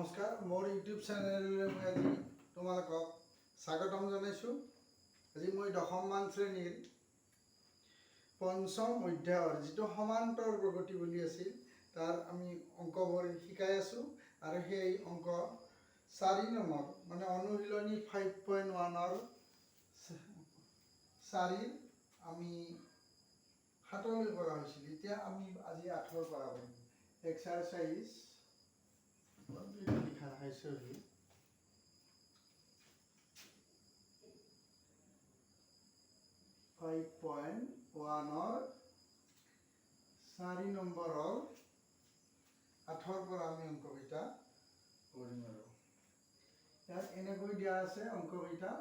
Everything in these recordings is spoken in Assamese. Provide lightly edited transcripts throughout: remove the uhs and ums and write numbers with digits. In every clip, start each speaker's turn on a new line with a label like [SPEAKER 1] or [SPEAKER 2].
[SPEAKER 1] নমস্কাৰ, মোৰ ইউটিউব চেনেললৈ মই আজি তোমালোকক স্বাগতম জনাইছোঁ। আজি মই 10মান শ্ৰেণীৰ পঞ্চম অধ্যায়ৰ যিটো সমান্তৰ প্ৰগতি বুলি আছিল তাৰ আমি অংকবোৰ শিকাই আছোঁ আৰু সেই অংক 4 নম্বৰ মানে অনুশীলনী 5.1ৰ 4 আমি 7লৈ কৰা হৈছিল। এতিয়া আমি আজি 8ৰ পৰা কৰিম। এক্সাৰচাইজ লিখা হৈছে 5.1ৰ 4 নম্বৰৰ 8ৰ পৰা আমি অংককেইটা কৰিম। আৰু ইয়াত এনেকৈ দিয়া আছে অংককেইটা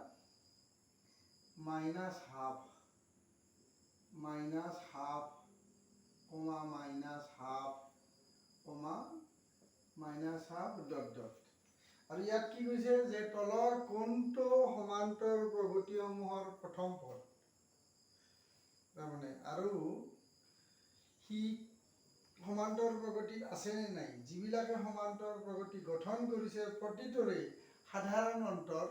[SPEAKER 1] -half comma -half comma -half dot dot. আৰু ইয়াত কি কৈছে যে তলৰ কোনটো সমান্তৰ প্ৰগতিসমূহৰ প্ৰথম পদ তাৰমানে আৰু সি সমান্তৰ প্ৰগতি আছে নে নাই, যিবিলাকে সমান্তৰ প্ৰগতি গঠন কৰিছে প্ৰতিটোৰে সাধাৰণ অন্তৰ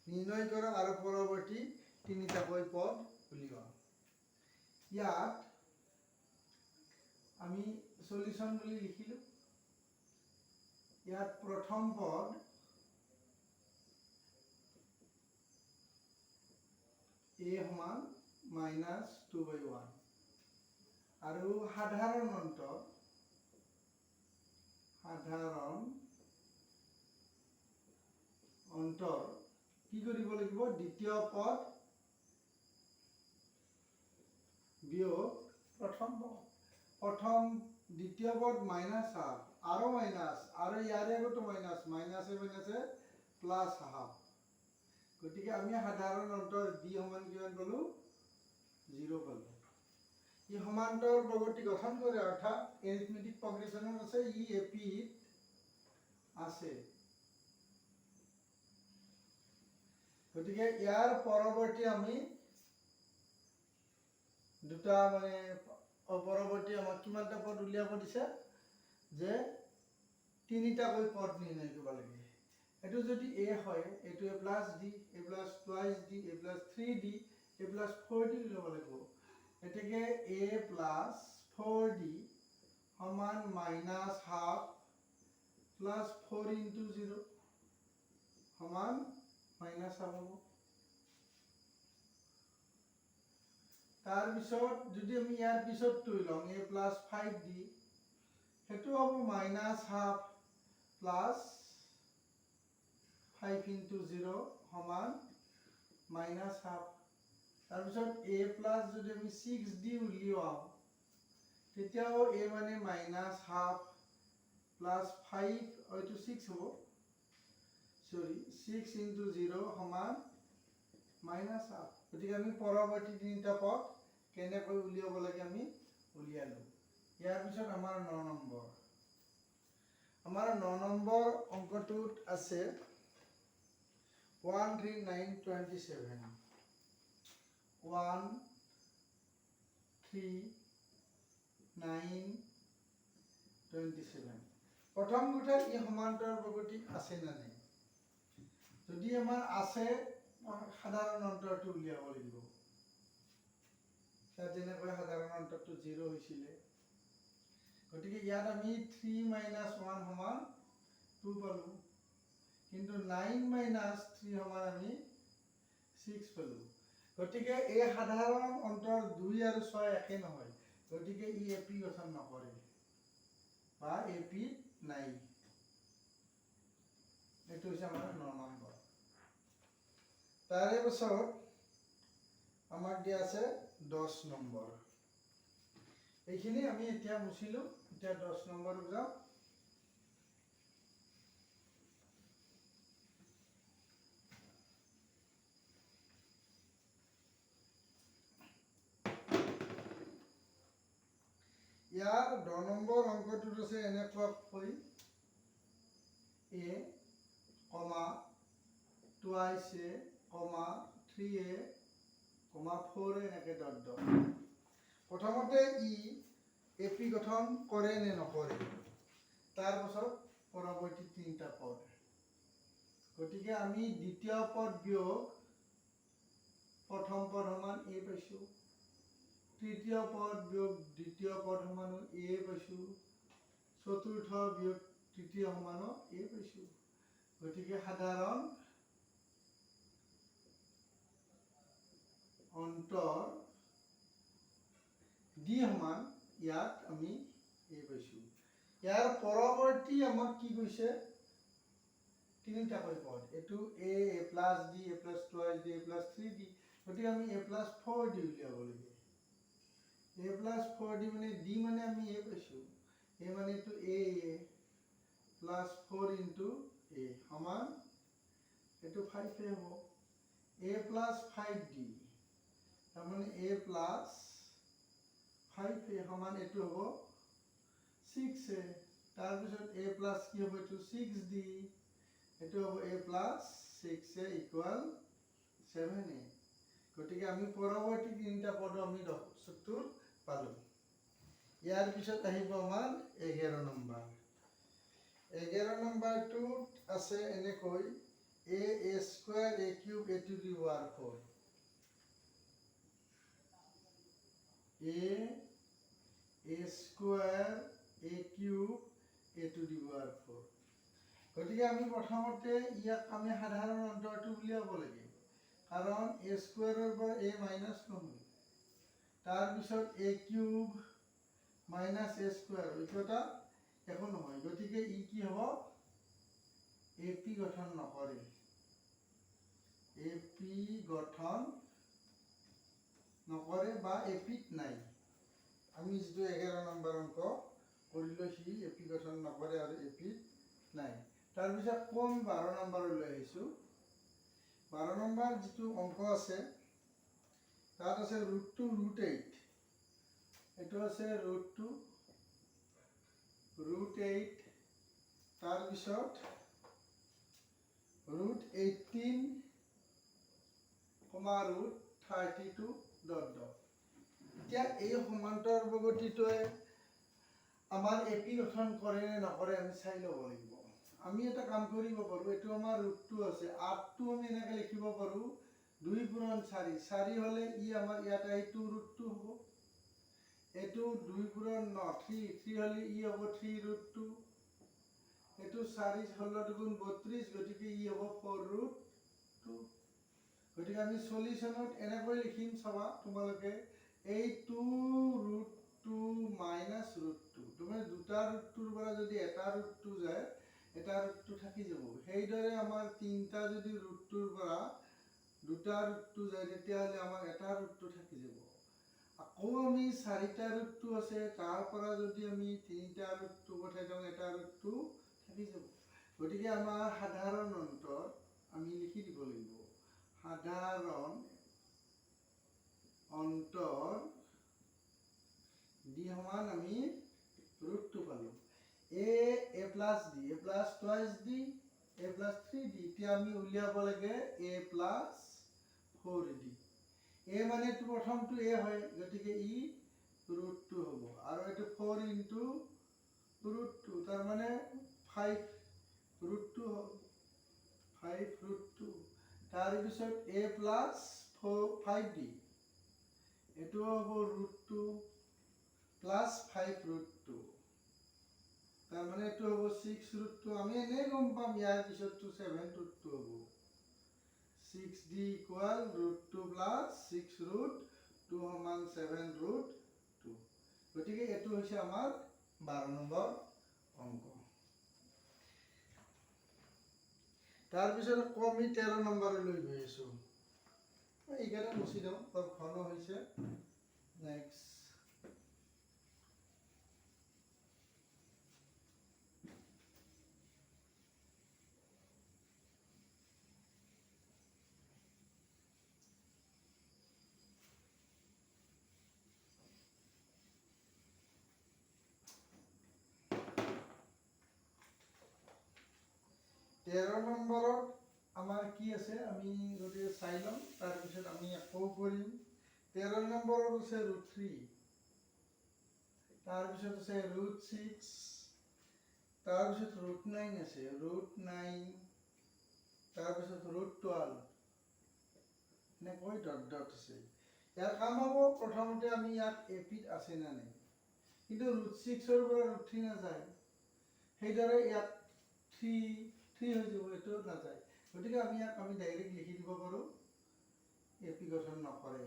[SPEAKER 1] নিৰ্ণয় কৰা আৰু পৰৱৰ্তী তিনিটাকৈ পদ উলিওৱা। ইয়াত আমি সলিউশন বুলি লিখিলো। ইয়াত প্ৰথম পদ a সমান -2/1 আৰু সাধাৰণ অন্তৰ কি কৰিব লাগিব, দ্বিতীয় পদ বিয়োগ প্ৰথম পদ। দ্বিতীয় পদ -হাফ আৰু মাইনাছ আৰু ইয়াৰে আগতো মাইনাছে প্লাছ হাফ। গতিকে আমি সাধাৰণ অন্তৰ b সমান কিমান পালো, 0 পালো। ই সমান্তৰ প্ৰগতি গঠন কৰে, অৰ্থাৎ এৰিথমেটিক প্ৰগ্ৰেছনত আছে, ই এপিত আছে। গতিকে ইয়াৰ পৰৱৰ্তী আমি দুটা মানে পৰৱৰ্তী আমাক কিমানটা পদ উলিয়াব দিছে যে তিনিটাকৈ পদ নিৰ্ণয় কৰিব লাগে। এইটো যদি a হয়, এইটো a plus d, a plus twice d, a plus 3d, a plus 4d ল'ব লাগিব। গতিকে a প্লাছ 4d সমান -হাফ প্লাছ 4 × 0 সমান -হাফ হ'ব। তাৰপিছত যদি আমি ইয়াৰ পিছতটো লওঁ a প্লাছ 5d, সেইটো হ'ব -হাফ প্লাছ 5 × 0 সমান -হাফ। তাৰপিছত a প্লাছ যদি আমি 6d উলিয়াও তেতিয়াও a মানে -হাফ প্লাছ 5 হয়তো 6 হ'ব, 6 × 0 সমান -হাফ। গতিকে আমি পৰৱৰ্তী তিনিটা পদ কেনেকৈ উলিয়াব লাগে আমি উলিয়ালো। ইয়াৰ পিছত আমাৰ 9 নম্বৰ। আমাৰ 9 নম্বৰ অংকটোত আছে 13927 13927। প্ৰথম কথা, ই সমান্তৰ প্ৰগতি আছে নে নাই। যদি আমাৰ আছে, সাধাৰণ অন্তৰটো উলিয়াব লাগিব। ইয়াত যেনেকৈ সাধাৰণ অন্তৰটো 0 হৈছিলে, গতিকে ইয়াত আমি 3 - 1 সমান 2 পালো, কিন্তু 9 - 3 সমান আমি 6 পালো। গতিকে এই সাধাৰণ অন্তৰ 2 আৰু 6 একে নহয়, গতিকে ই এপি গঠন নকৰে বা এপি নাই। এইটো হৈছে আমাৰ 9 নম্বৰ। তাৰে পিছত আমাক দিয়া আছে 10 নম্বৰ। এইখিনি আমি এতিয়া মুছিলো। এতিয়া 10 নম্বৰত যাওঁ। ইয়াৰ 10 নম্বৰ অংকটোত আছে এনেকুৱাকৈ a, twice a, 3a, 4a এনেকৈ ডট ডট। প্ৰথমতে ই এপি গঠন কৰে নে নকৰে, তাৰ পাছত পৰৱৰ্তী তিনিটা পদ। গতিকে আমি দ্বিতীয় পদ বিয়োগ প্ৰথম পদ সমান a পাইছোঁ, তৃতীয় পদ বিয়োগ দ্বিতীয় পদ সমানো a পাইছোঁ, চতুৰ্থ বিয়োগ তৃতীয় সমানো a পাইছোঁ। গতিকে সাধাৰণ অন্তৰ d সমান ইয়াত আমি a পাইছোঁ। ইয়াৰ পৰৱৰ্তী আমাক কি কৈছে, তিনিটাকৈ পদ, এইটো a plus d, a plus 2d, a plus 3d, গতিকে আমি a প্লাছ 4d উলিয়াব লাগে। a প্লাছ 4d মানে d মানে আমি a পাইছোঁ, a মানে এইটো a প্লাছ 4 ইনটু a সমান এইটো 5a হ'ব, a প্লাছ 5d তাৰমানে a প্লাছ 5a সমান এইটো হ'ব 6a, তাৰপিছত a প্লাছ কি হ'ব, এইটো 6d, এইটো হ'ব a plus 6a equal 7a। গতিকে আমি পৰৱৰ্তী তিনিটা পদ আমি 70 পালোঁ। ইয়াৰ পিছত আহিব আমাৰ 11 নম্বৰ। 11 নম্বৰটোত আছে এনেকৈ a square a cube a to the power 4, a square a cube a to the power 4। গতিকে আমি প্ৰথমতে ইয়াক আমি সাধাৰণ অন্তৰটো উলিয়াব লাগে, কাৰণ a স্কুৱেৰৰ পৰা a মাইনাছ নহয়, তাৰপিছত a cube minus a square এইটো একো নহয়। গতিকে ই কি হ'ব, AP গঠন নকৰে, AP গঠন নকৰে বা এপিত নাই। আমি যিটো 11 নম্বৰ অংক কৰিলোঁ সি এপি গঠন নকৰে আৰু এপিত নাই। তাৰপিছত কম 12 নম্বৰলৈ আহিছোঁ। 12 নম্বৰ যিটো অংক আছে তাত আছে √2 √8, এইটো আছে √2 √8, তাৰপিছত √18, √32 ডট ডট। এতিয়া এই সমান্তৰালবৰ্তীটোৱে আমাৰ এপি গঠন কৰে নে নকৰে আমি চাই ল'ব লাগিব। আমি এটা কাম কৰিব পাৰোঁ, এইটো আমাৰ √2 আছে, 8টো আমি এনেকৈ লিখিব পাৰোঁ 2 পূৰণ 4, 4 হ'লে ই আমাৰ ইয়াত এইটো √2 হ'ব, এইটো 2 পূৰণ 9, 3 হ'লে ই হ'ব 3 √2, এইটো 4 16 দুগুণ 32, গতিকে ই হ'ব 4 √2। গতিকে আমি সলিউশ্যনত এনেকৈ লিখিম, চাবা তোমালোকে, এই 2 √2 মাইনাছ √2, তাৰমানে দুটা √2ৰ পৰা যদি এটা √2 যায় এটা √2 থাকি যাব। সেইদৰে আমাৰ তিনিটা যদি √2ৰ পৰা দুটা √2 যায় তেতিয়াহ'লে আমাৰ এটা √2 থাকি যাব। আকৌ আমি 4টা √2 আছে, তাৰ পৰা যদি আমি 3টা √2 পঠাই দিওঁ এটা √2 থাকি যাব। গতিকে আমাৰ সাধাৰণ অন্তৰ আমি লিখি দিব লাগিব, সাধাৰণ অন্তৰ d সমান আমি √2 পালোঁ। a plus d, a plus 2d, a plus 3d, এতিয়া আমি উলিয়াব লাগে a প্লাছ 4d। a মানে এইটো প্ৰথমটো a হয়, গতিকে ই √2 হ'ব, আৰু এইটো 4 ইনটু √2 তাৰমানে 5 √2 হ'ল, 5 √2। তাৰপিছত a প্লাছ 5d, এইটো হ'ব √2 প্লাছ 5 √2, তাৰমানে এইটো হ'ব 6 √2। আমি এনেই গম পাম ইয়াৰ পিছতটো 7 √2 হ'ব, 6d ইকুৱেল √2 প্লাছ 6 √2 সমান 7 √2। গতিকে এইটো হৈছে আমাৰ 12 নম্বৰ অংক। তাৰপিছত আমি 13 নম্বৰলৈ গৈ আছোঁ। এইকেইটা মুচি দিওঁ, অলপ ঘন হৈছে। নেক্সট তেৰ নম্বৰত আমাৰ কি আছে আমি যদি চাই লওঁ, তাৰপিছত আমি আকৌ কৰিম। 13 নম্বৰত আছে √3, তাৰপিছত আছে √6, তাৰপিছত √9 আছে, √9, তাৰপিছত √12 এনেকৈ ডট ডট আছে। ইয়াৰ কাম হ'ব, প্ৰথমতে আমি ইয়াত এপিত আছে নে নাই, কিন্তু √6 পৰা √3 নাযায়, সেইদৰে ইয়াত 3 হৈ যাব, এইটো নাযায়। গতিকে আমি ইয়াক ডাইৰেক্ট লিখি দিব পাৰোঁ, এপি গঠন নকৰে,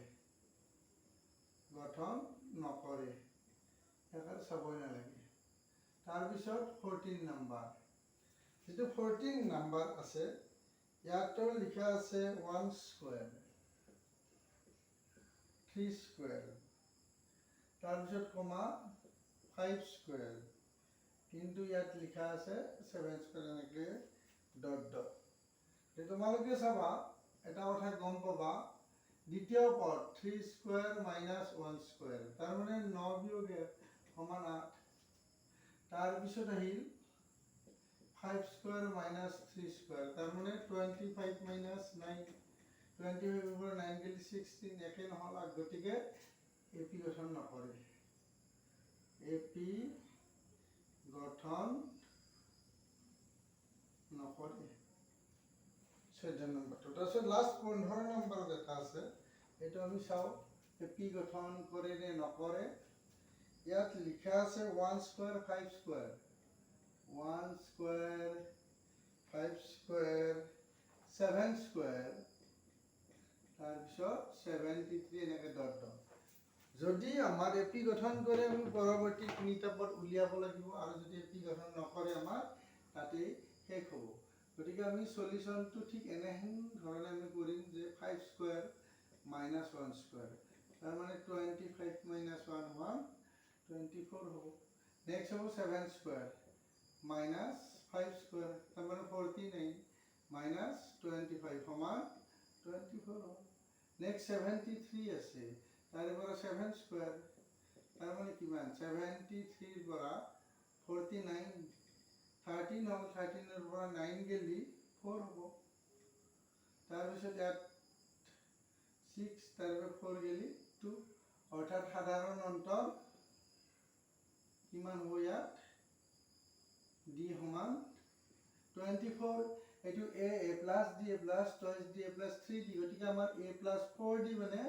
[SPEAKER 1] ইয়াক চাবই নালাগে। তাৰপিছত 14 নাম্বাৰ, যিটো 14 নাম্বাৰ আছে ইয়াতো লিখা আছে 1 স্কুৱেৰ, 3 স্কুৱেৰ, তাৰপিছত কমা 5 স্কুৱেৰ, কিন্তু ইয়াত লিখা আছে 7 স্কুৱেৰ, এনেকৈ ডট ডট। তোমালোকে চাবা, এটা কথা গম পাবা, দ্বিতীয় পদ 3 স্কুৱেৰ মাইনাছ 1 স্কুৱেৰ, তাৰমানে 9 বিয়োগ 1 সমান 8। তাৰপিছত আহিল 5 স্কুৱেৰ মাইনাছ 3 স্কুৱেৰ, তাৰমানে 25 মাইনাছ 9, 25 পৰা 9 গেলি 16, একে নহ'ল, গতিকে এপি গঠন নকৰে, এপি গঠন নকৰে 14 নম্বৰটো। তাৰপিছত লাষ্ট 15 নম্বৰত এটা আছে, এইটো আমি চাওঁ, এপি গঠন কৰে নে নকৰে। ইয়াত লিখা আছে 1 square 5 square, 1 square 5 square 7 square, তাৰপিছত 73 এনেকৈ ডট ডট। যদি আমাৰ এপি গঠন কৰে, আমি পৰৱৰ্তী তিনিটা পদ উলিয়াব লাগিব, আৰু যদি এপি গঠন নকৰে, আমাৰ তাতেই শেষ হ'ব। গতিকে আমি সলিউশ্যনটো ঠিক এনেহেন ধৰণে আমি কৰিম যে 5 স্কুৱেৰ মাইনাছ 1 স্কুৱেৰ, তাৰমানে 25 মাইনাছ 1 24 হ'ব। নেক্সট হ'ব 7 স্কুৱেৰ মাইনাছ 5 স্কুৱেৰ, তাৰমানে 49 মাইনাছ 25 সমান 24 হ'ব। নেক্সট 73 আছে, তাৰে পৰা 7 স্কুৱেৰ, তাৰমানে কিমান, 73 পৰা 49 13 হ'ল, 13 পৰা 9 গেলি 4 হ'ব। তাৰপিছত ইয়াত 6, তাৰপিছত 4 গেলি 2, অৰ্থাৎ সাধাৰণ অন্তৰ কিমান হ'ব, ইয়াত ডি সমান 24। এইটো A plus D, A plus twice D, A plus 3 D, গতিকে আমাৰ এ প্লাছ 4 ডি মানে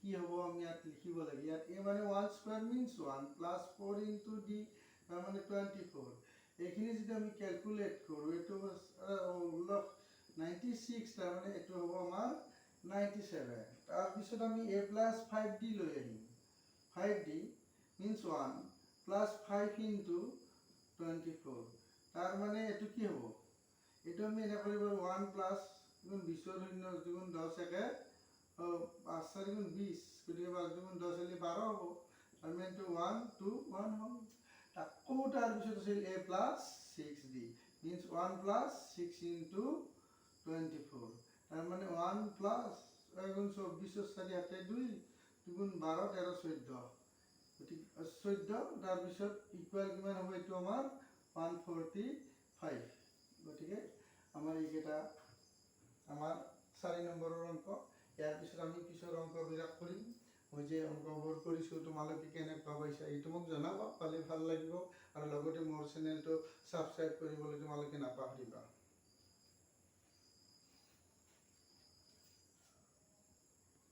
[SPEAKER 1] কি হ'ব, আমি ইয়াত লিখিব লাগে। ইয়াত এ মানে 1 square means 1 plus 4 into D, তাৰমানে 24। এইখিনি যদি আমি কেলকুলেট কৰোঁ, এইটো 96, তাৰমানে এইটো হ'ব আমাৰ 97। তাৰপিছত আমি এ প্লাছ 5 ডি লৈ আহিম, 5 ডি মিনছ 1 প্লাছ 5 ইনটু 24, তাৰমানে এইটো কি হ'ব, এইটো আমি এনে কৰিব 1 প্লাছ 20 দুগুণ 10 একে 5 4 গুণ 20, গতিকে 5 দুগুণ 10 হ'লে 12 হ'ব, তাৰমানে এইটো 1 2 1 হ'ল। আকৌ তাৰপিছত আছিল A plus 6 D minus 1 plus 6 into 24, তাৰমানে 1 প্লাছ 24 4 7 2 দুগুণ 12 13 14, গতিকে 14, তাৰপিছত ইকুৱেল কিমান হ'ব, এইটো আমাৰ 145। গতিকে আমাৰ এইকেইটা আমাৰ 4 নম্বৰৰ অংক। ইয়াৰ পিছত আমি পিছৰ অংকবিলাক কৰিম। মই যে অংকবোৰ কৰিছোঁ, তোমালোকে কেনেকুৱা পাইছা এইটো মোক জনাবা, পালে ভাল লাগিব, আৰু লগতে মোৰ চেনেলটো ছাবস্ক্ৰাইব কৰিবলৈ তোমালোকে নাপাহৰিবা।